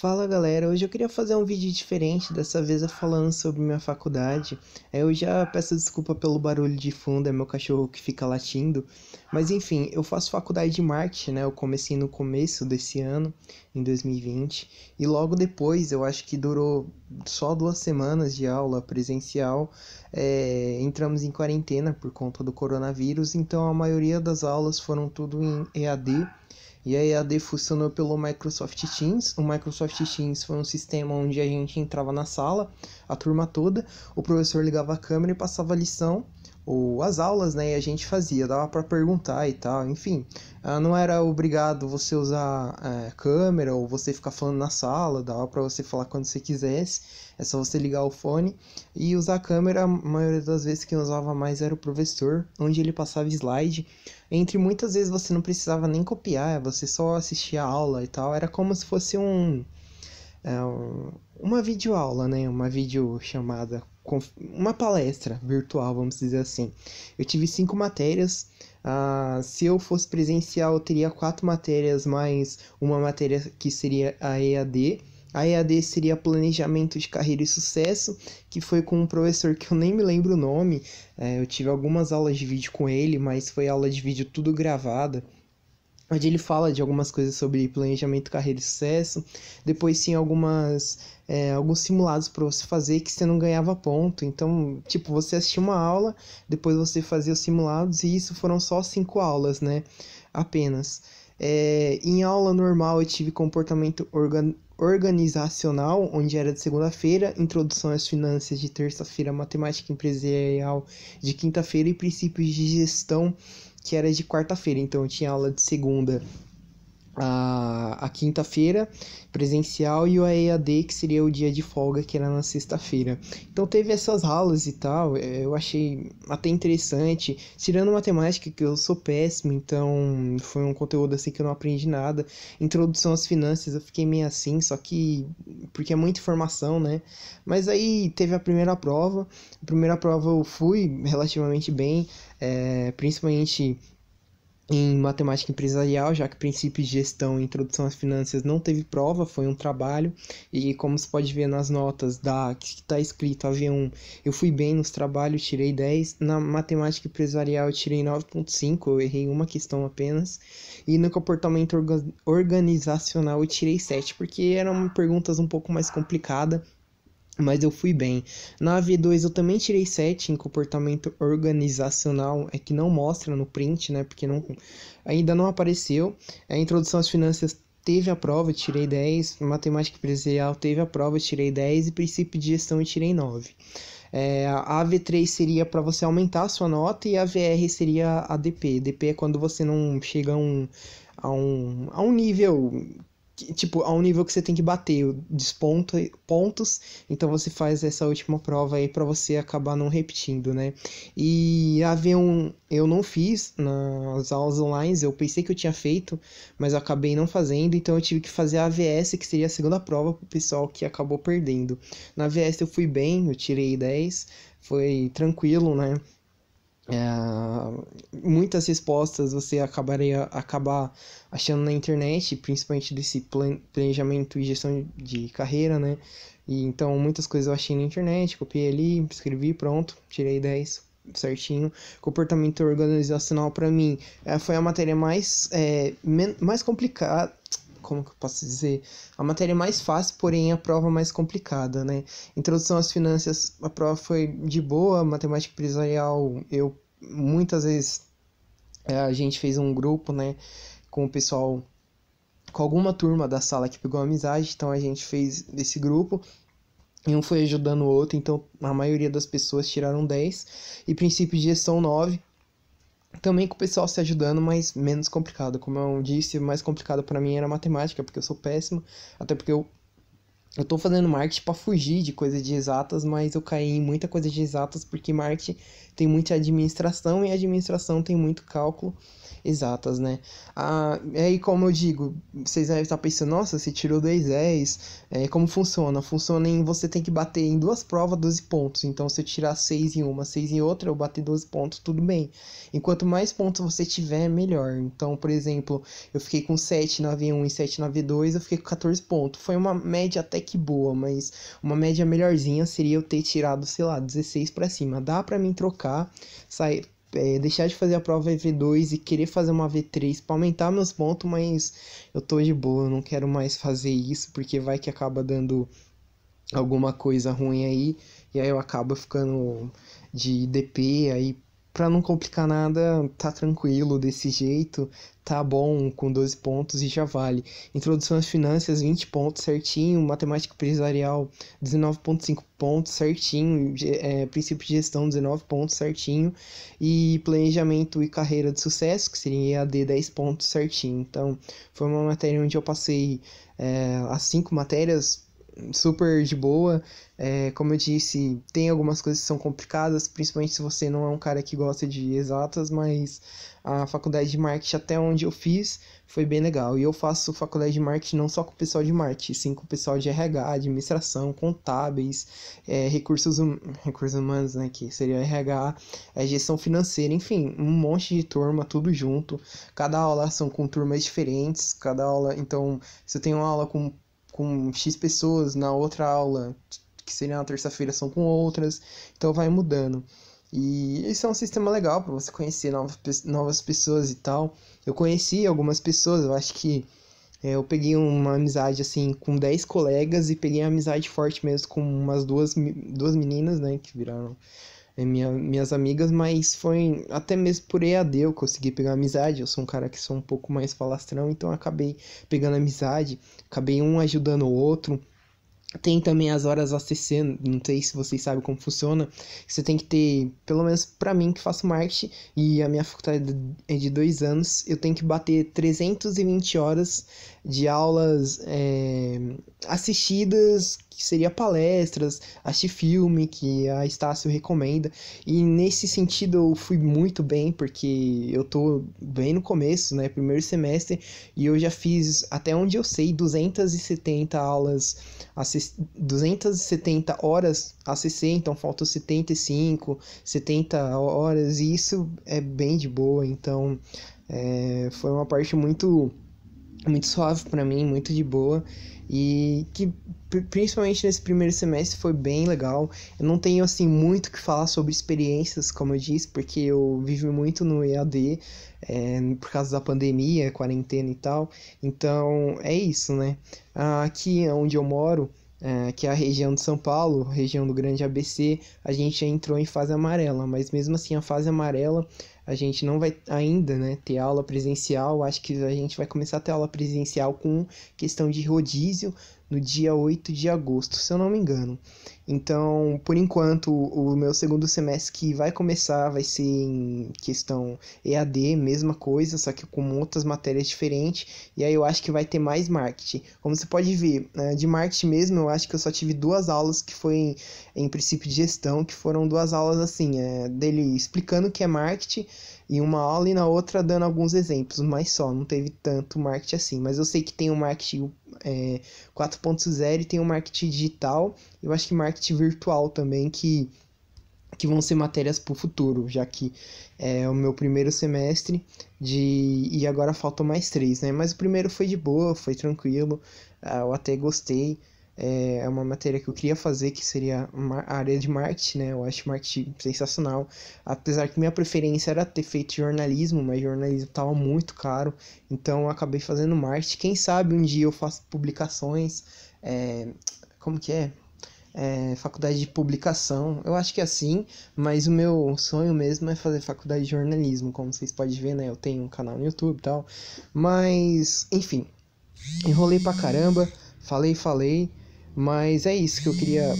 Fala galera, hoje eu queria fazer um vídeo diferente, dessa vez eu falando sobre minha faculdade. Eu já peço desculpa pelo barulho de fundo, é meu cachorro que fica latindo. Mas enfim, eu faço faculdade de marketing, né? Eu comecei no começo desse ano, em 2020. E logo depois, eu acho que durou só 2 semanas de aula presencial. Entramos em quarentena por conta do coronavírus, então a maioria das aulas foram tudo em EAD. E a EAD funcionou pelo Microsoft Teams. O Microsoft Teams foi um sistema onde a gente entrava na sala, a turma toda, o professor ligava a câmera e passava a lição, ou as aulas, né, e a gente fazia, dava para perguntar e tal, enfim. Não era obrigado você usar câmera ou você ficar falando na sala, dava para você falar quando você quisesse, é só você ligar o fone e usar a câmera. A maioria das vezes quem usava mais era o professor, onde ele passava slide. Entre muitas vezes você não precisava nem copiar, você só assistia a aula e tal, era como se fosse uma videoaula, né? Uma videochamada, uma palestra virtual, vamos dizer assim. Eu tive 5 matérias. Se eu fosse presencial, eu teria 4 matérias, mais uma matéria que seria a EAD. A EAD seria Planejamento de Carreira e Sucesso, que foi com um professor que eu nem me lembro o nome. Eu tive algumas aulas de vídeo com ele, mas foi aula de vídeo tudo gravada, onde ele fala de algumas coisas sobre planejamento, carreira e sucesso. Depois tinha alguns simulados para você fazer que você não ganhava ponto. Então, tipo, você assistia uma aula, depois você fazia os simulados, e isso foram só 5 aulas, né? Apenas. Em aula normal eu tive comportamento organizacional, onde era de segunda-feira, introdução às finanças de terça-feira, matemática empresarial de quinta-feira e princípios de gestão, que era de quarta-feira. Então eu tinha aula de segunda a quinta-feira presencial e o EAD, que seria o dia de folga, que era na sexta-feira. Então teve essas aulas e tal, eu achei até interessante, tirando matemática, que eu sou péssimo, então foi um conteúdo assim que eu não aprendi nada. Introdução às finanças eu fiquei meio assim, só que porque é muita informação, né? Mas aí teve a primeira prova eu fui relativamente bem, principalmente em matemática empresarial, já que princípios de gestão e introdução às finanças não teve prova, foi um trabalho. E como você pode ver nas notas que está escrito AV1, eu fui bem nos trabalhos, tirei 10. Na matemática empresarial eu tirei 9,5, eu errei uma questão apenas. E no comportamento organizacional eu tirei 7, porque eram perguntas um pouco mais complicadas, mas eu fui bem. Na V2 eu também tirei 7 em comportamento organizacional, é que não mostra no print, né? Porque ainda não apareceu. A introdução às finanças teve a prova, eu tirei 10. Matemática empresarial teve a prova, eu tirei 10. E princípio de gestão eu tirei 9. A AV3 seria para você aumentar a sua nota e a VR seria a DP. DP é quando você não chega a um nível, tipo, a um nível que você tem que bater, desponta pontos, então você faz essa última prova aí para você acabar não repetindo, né? E a V1 eu não fiz nas aulas online, eu pensei que eu tinha feito, mas eu acabei não fazendo, então eu tive que fazer a AVS, que seria a segunda prova pro pessoal que acabou perdendo. Na AVS eu fui bem, eu tirei 10, foi tranquilo, né? Muitas respostas você acabar achando na internet, principalmente desse planejamento e gestão de carreira, né? E então muitas coisas eu achei na internet, copiei ali, escrevi, pronto, tirei 10 certinho. Comportamento organizacional para mim foi a matéria mais complicada. Como que eu posso dizer? A matéria mais fácil, porém a prova mais complicada, né? Introdução às finanças, a prova foi de boa. Matemática empresarial, eu muitas vezes a gente fez um grupo, né, com o pessoal, com alguma turma da sala que pegou amizade, então a gente fez esse grupo e um foi ajudando o outro, então a maioria das pessoas tiraram 10. E princípio de gestão 9, também com o pessoal se ajudando, mas menos complicado. Como eu disse, o mais complicado para mim era matemática, porque eu sou péssimo, até porque eu Eu tô fazendo marketing pra fugir de coisa de exatas, mas eu caí em muita coisa de exatas porque marketing tem muita administração e administração tem muito cálculo exatas, né? Aí, como eu digo, vocês devem estar pensando, nossa, você tirou 2,10, como funciona? Funciona em você tem que bater em duas provas 12 pontos. Então, se eu tirar 6 em uma, 6 em outra, eu bater 12 pontos, tudo bem. Enquanto mais pontos você tiver, melhor. Então, por exemplo, eu fiquei com 7 na V1 e 7 na V2, eu fiquei com 14 pontos. Foi uma média até que boa, mas uma média melhorzinha seria eu ter tirado, sei lá, 16 pra cima. Dá pra mim trocar, sair, deixar de fazer a prova V2 e querer fazer uma V3 pra aumentar meus pontos, mas eu tô de boa, eu não quero mais fazer isso, porque vai que acaba dando alguma coisa ruim aí, e aí eu acabo ficando de DP, aí pra não complicar nada, tá tranquilo desse jeito, tá bom com 12 pontos e já vale. Introdução às finanças, 20 pontos certinho, matemática empresarial, 19,5 pontos certinho, princípio de gestão, 19 pontos certinho, e planejamento e carreira de sucesso, que seria EAD, 10 pontos certinho. Então, foi uma matéria onde eu passei as 5 matérias super de boa. Como eu disse, tem algumas coisas que são complicadas, principalmente se você não é um cara que gosta de exatas, mas a faculdade de marketing, até onde eu fiz, foi bem legal. E eu faço faculdade de marketing não só com o pessoal de marketing, sim com o pessoal de RH, administração, contábeis, recursos humanos, né, que seria RH, gestão financeira, enfim, um monte de turma, tudo junto. Cada aula são com turmas diferentes, cada aula, então, se eu tenho uma aula com X pessoas, na outra aula, que seria na terça-feira, são com outras, então vai mudando. E esse é um sistema legal para você conhecer novas pessoas e tal. Eu conheci algumas pessoas, eu acho que eu peguei uma amizade assim com 10 colegas e peguei uma amizade forte mesmo com umas duas meninas, né, que viraram minhas amigas, mas foi até mesmo por EAD eu consegui pegar amizade. Eu sou um cara que sou um pouco mais falastrão, então acabei pegando amizade, acabei um ajudando o outro. Tem também as horas ACC, não sei se vocês sabem como funciona. Você tem que ter, pelo menos pra mim que faço marketing, e a minha faculdade é de 2 anos, eu tenho que bater 320 horas de aulas assistidas, que seria palestras, assistir filme, que a Estácio recomenda. E nesse sentido eu fui muito bem, porque eu tô bem no começo, né, primeiro semestre, e eu já fiz, até onde eu sei, 270 aulas, 270 horas ACC, então faltam 75, 70 horas, e isso é bem de boa. Então foi uma parte muito suave para mim, muito de boa, e que principalmente nesse primeiro semestre foi bem legal. Eu não tenho assim muito o que falar sobre experiências, como eu disse, porque eu vivo muito no EAD, por causa da pandemia, quarentena e tal. Então é isso, né? Aqui onde eu moro, que é a região de São Paulo, região do Grande ABC, a gente já entrou em fase amarela, mas mesmo assim a fase amarela a gente não vai ainda, né, ter aula presencial. Acho que a gente vai começar a ter aula presencial com questão de rodízio no dia 8 de agosto, se eu não me engano. Então, por enquanto, o meu segundo semestre que vai começar vai ser em questão EAD, mesma coisa, só que com outras matérias diferentes, e aí eu acho que vai ter mais marketing. Como você pode ver, de marketing mesmo, eu acho que eu só tive 2 aulas que foi em princípio de gestão, que foram 2 aulas assim, dele explicando o que é marketing em uma aula e na outra dando alguns exemplos, mas só, não teve tanto marketing assim. Mas eu sei que tem o marketing 4.0 e tem o marketing digital, eu acho que marketing virtual também, que vão ser matérias para o futuro, já que é o meu primeiro semestre e agora faltam mais 3, né? Mas o primeiro foi de boa, foi tranquilo, eu até gostei. É uma matéria que eu queria fazer, que seria a área de marketing, né? Eu acho marketing sensacional, apesar que minha preferência era ter feito jornalismo, mas jornalismo estava muito caro, então eu acabei fazendo marketing. Quem sabe um dia eu faço publicações, como que é? Faculdade de publicação, eu acho que é assim, mas o meu sonho mesmo é fazer faculdade de jornalismo. Como vocês podem ver, né, eu tenho um canal no YouTube e tal, mas enfim, enrolei pra caramba, falei, mas é isso que eu queria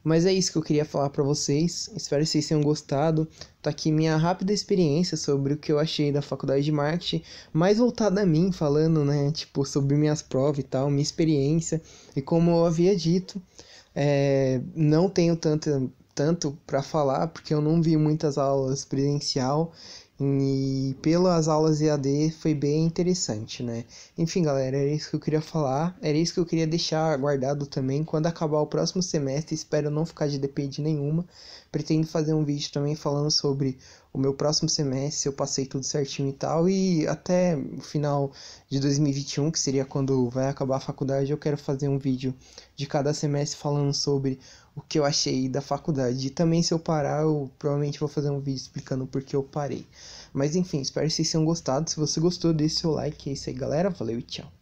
Mas é isso que eu queria falar pra vocês. Espero que vocês tenham gostado. Tá aqui minha rápida experiência sobre o que eu achei da faculdade de marketing, mais voltada a mim, falando, né, tipo, sobre minhas provas e tal, minha experiência. E como eu havia dito, não tenho tanto para falar, porque eu não vi muitas aulas presencial. E pelas aulas EAD foi bem interessante, né? Enfim, galera, era isso que eu queria falar. Era isso que eu queria deixar guardado também. Quando acabar o próximo semestre, espero não ficar de DP de nenhuma. Pretendo fazer um vídeo também falando sobre o meu próximo semestre, se eu passei tudo certinho e tal. E até o final de 2021, que seria quando vai acabar a faculdade, eu quero fazer um vídeo de cada semestre falando sobre o que eu achei da faculdade. E também, se eu parar, eu provavelmente vou fazer um vídeo explicando por que eu parei. Mas enfim, espero que vocês tenham gostado. Se você gostou, deixe seu like. É isso aí, galera. Valeu e tchau.